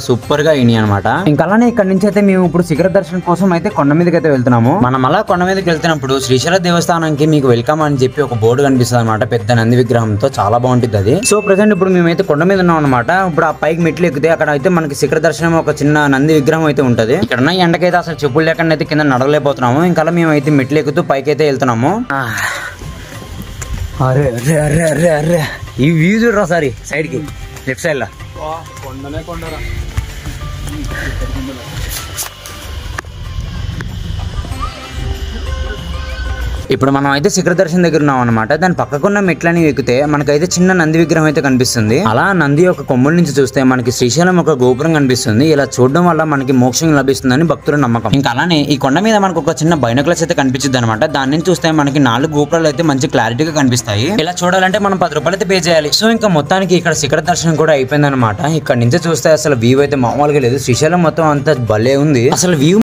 Super గా అయినాయి అనమాట. ఇంకా అలానే ఇక్కడ నుంచి అయితే మేము ఇప్పుడు శిఖర దర్శనం కోసం అయితే కొండ మీదకి అయితే వెళ్తున్నాము. మనం అలా కొండ మీదకి వెళ్తున్నప్పుడు శ్రీశైల దేవస్థానానికి మీకు వెల్కమ్ అని చెప్పి ఒక బోర్డు కనిపిస్తుంది అనమాట, పెద్ద నంది విగ్రహంతో. చాలా బాగుంటుంది అది. సో ప్రెసెంట్ ఇప్పుడు మేమైతే కొండ మీద ఉన్నాం అనమాట. ఇప్పుడు ఆ పైకి మెట్లు ఎక్కితే అక్కడ అయితే మనకి శిఖర దర్శనం ఒక చిన్న నంది విగ్రహం అయితే ఉంటది. ఇక్కడ ఎండకైతే అసలు చెప్పులు లేకుండా అయితే కింద నడవలేకపోతున్నాము. ఇంకా మేము అయితే మెట్లు ఎక్కుతూ పైకి అయితే వెళ్తున్నాము. అరే అరే అరే అరే అరే ఈ వ్యూ చూడరా సారి సైడ్ కి లెఫ్ట్ సైడ్ లా కొండరా. ఇప్పుడు మనం అయితే శిఖర దర్శనం దగ్గర ఉన్నాం అనమాట. దాని పక్కకున్న మెట్లని ఎక్కితే మనకైతే చిన్న నంది విగ్రహం అయితే కనిపిస్తుంది. అలా నంది యొక్క కొమ్ముల నుంచి చూస్తే మనకి శ్రీశైలం ఒక గోపురం కనిపిస్తుంది. ఇలా చూడడం వల్ల మనకి మోక్షం లభిస్తుందని భక్తుల నమ్మకం. ఇంకా అలానే ఈ కొండ మీద మనకు ఒక చిన్న బైనాక్యులర్స్ అయితే కనిపించింది అనమాట. దాని నుంచి చూస్తే మనకి 4 గోపురాలు అయితే మంచి క్లారిటీగా కనిపిస్తాయి. ఇలా చూడాలంటే మనం 10 రూపాయలు అయితే పే చేయాలి. సో ఇంకా మొత్తానికి ఇక్కడ శిఖర దర్శనం కూడా అయిపోయింది అనమాట. ఇక్కడ నుంచి చూస్తే అసలు వ్యూ అయితే మామూలుగా లేదు. శ్రీశైలం మొత్తం అంతా భలే ఉంది. అసలు వ్యూ